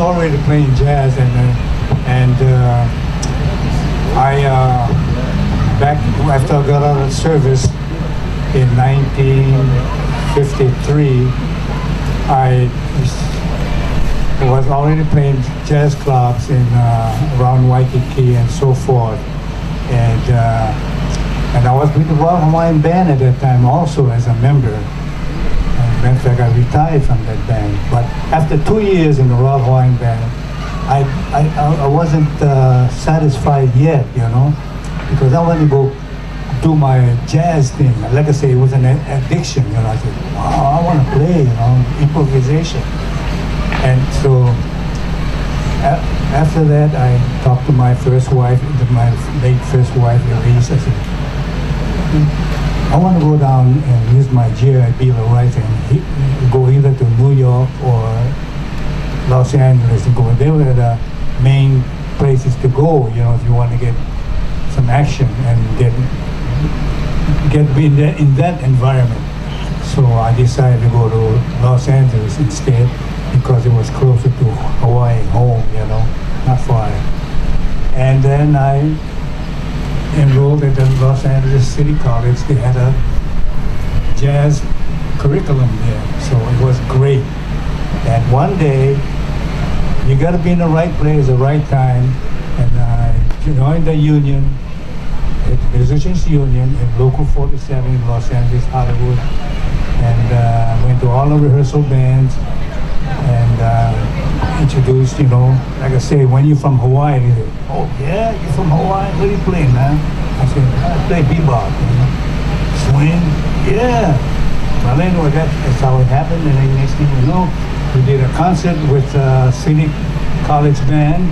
already playing jazz, and I back after I got out of service in 1953, I was already playing jazz clubs in around Waikiki and so forth, and I was with the Royal Hawaiian Band at that time also as a member. In fact, I retired from that band. But after 2 years in the Royal Hawaiian Band, I wasn't satisfied yet, because I wanted to go do my jazz thing. Like I say, it was an addiction. I said, wow, I want to play, improvisation. And so after that, I talked to my first wife, my late first wife, Elise. I said, I want to go down and use my GI Bill of rights and go either to New York or Los Angeles and go. They were the main places to go, if you want to get some action and get in that environment. So I decided to go to Los Angeles instead because it was closer to Hawaii, home, not far. And then I enrolled at the Los Angeles City College. They had a jazz curriculum there, so it was great. And one day, you got to be in the right place, the right time. And I joined the union, the Musicians Union in Local 47 in Los Angeles, Hollywood, and went to all the rehearsal bands and introduced, like I say, when you're from Hawaii, they say, oh yeah, you're from Hawaii, what do you play, man? I said, I play bebop, swing, yeah. Well, anyway, that's how it happened, and then next thing you know, we did a concert with City College Band,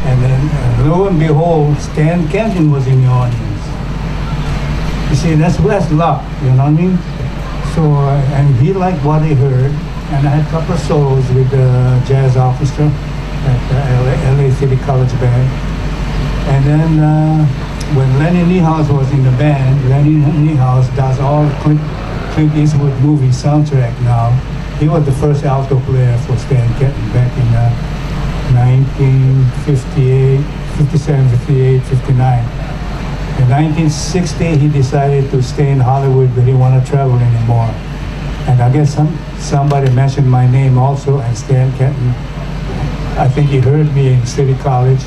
and then lo and behold, Stan Kenton was in the audience. You see, that's luck, you know what I mean? So, and he liked what he heard, and I had a couple of solos with the jazz orchestra at the LA City College Band. And then when Lenny Niehaus was in the band, Lenny Niehaus does all Clint Eastwood movie soundtrack now. He was the first alto player for Stan Kenton back in 1958, 57, 58, 59. In 1960, he decided to stay in Hollywood, but he didn't want to travel anymore. And I guess somebody mentioned my name also, and Stan Kenton. I think he heard me in City College.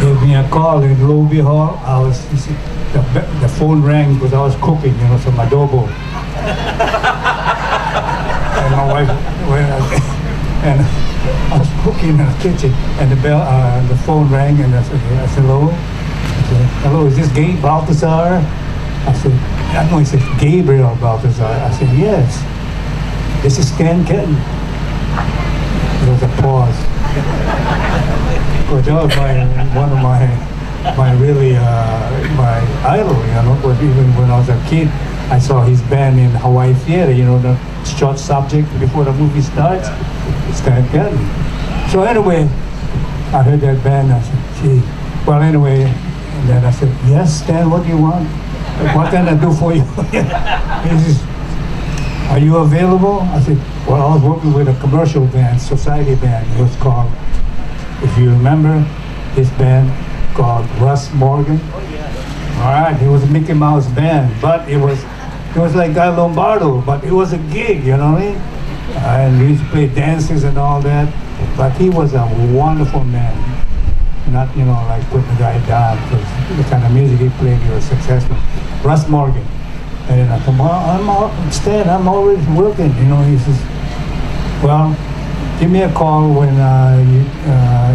Gave me a call in Lobby Hall. The phone rang because I was cooking, some adobo. And my wife, and I was cooking in the kitchen, and the phone rang, and I said, hello? I said, hello, is this Gabe Baltazar? I said, I know he said, Gabriel Baltazar. I said, yes. This is Stan Kenton. There was a pause. Well, that was one of my really, my idol, because even when I was a kid, I saw his band in Hawaii Theater, the short subject before the movie starts, Stan Kenton. So anyway, I heard that band, I said, gee. Well, anyway, and then I said, yes, Stan, what do you want? What can I do for you? He says, are you available? I said, well, I was working with a commercial band, society band. It was called, if you remember, this band called Russ Morgan. All right, it was a Mickey Mouse band, but it was like Guy Lombardo, but it was a gig, you know what I mean? And we used to play dances and all that, but he was a wonderful man. Not, like putting the guy down, because the kind of music he played, he was successful. Russ Morgan. And then I said, Stan, I'm always working, he says, well, give me a call when you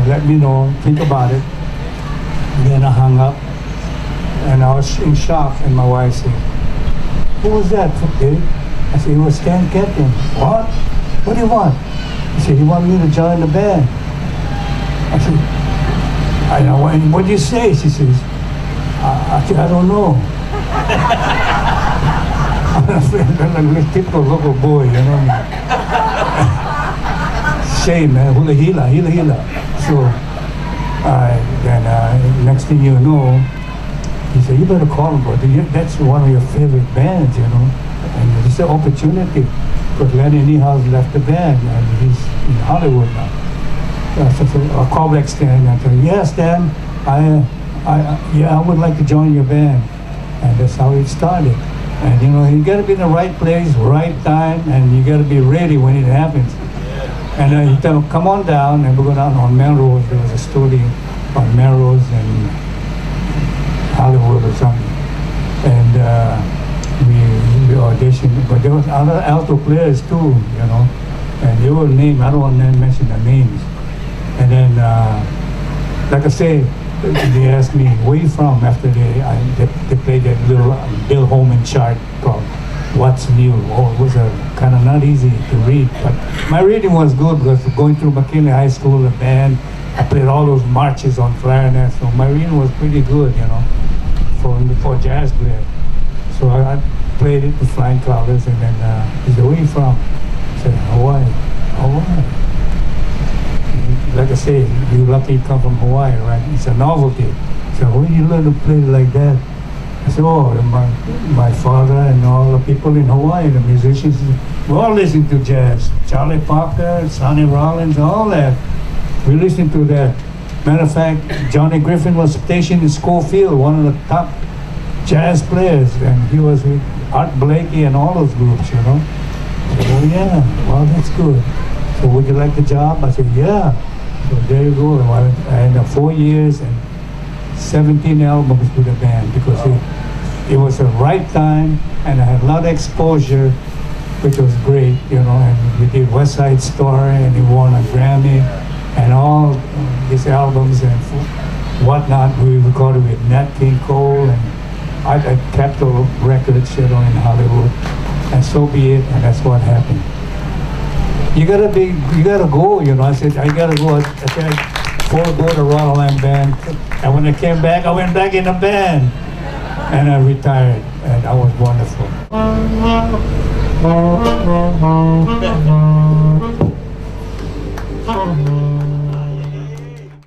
let me know, think about it. And then I hung up, and I was in shock, and my wife said, who was that, Dave? I said, it was Stan Kenton. What? What do you want? He said, he wanted me to join the band. I said, I know, and what do you say? She says, I don't know. I'm a typical local boy, Shame, man, hula hila. So, then next thing you know, he said, you better call him, but that's one of your favorite bands, And it's an opportunity, because Lenny Niehaus left the band, and he's in Hollywood now. I called back Stan and I said, yeah, Stan, I would like to join your band. And that's how it started. And you know, you gotta be in the right place, right time, and you gotta be ready when it happens. And he told me, come on down, and we go down on Melrose. There was a studio on Melrose in Hollywood or something. And we auditioned, but there was other alto players too, you know. And they were named, I don't want to mention their names. And then, like I say, they asked me where you from after they played that little Bill Holman chart called What's New. Oh, it was kind of not easy to read, but my reading was good because going through McKinley High School, the band, I played all those marches on clarinet, so my reading was pretty good, you know, for a jazz player. So I played it with flying colors, and then he said, where you from? I said, Hawaii. Hawaii. Like I say, you're lucky you come from Hawaii, right? It's a novelty. So where did you learn to play like that? I said, oh, my father and all the people in Hawaii, the musicians, we all listen to jazz. Charlie Parker, Sonny Rollins, all that. We listen to that. Matter of fact, Johnny Griffin was stationed in Schofield, one of the top jazz players, and he was with Art Blakey and all those groups, you know. I said, oh yeah, well, that's good. So would you like the job? I said, yeah. So there you go. I had 4 years and 17 albums with the band because it was the right time and I had a lot of exposure, which was great, you know. And we did West Side Story and he won a Grammy and all these albums and whatnot. We recorded with Nat King Cole and I got Capitol Records, you know, in Hollywood. And so be it, and that's what happened. You gotta go, you know. I said, I gotta go. I said, before I go to Royal Land Band. And when I came back, I went back in the band. And I retired, and that was wonderful.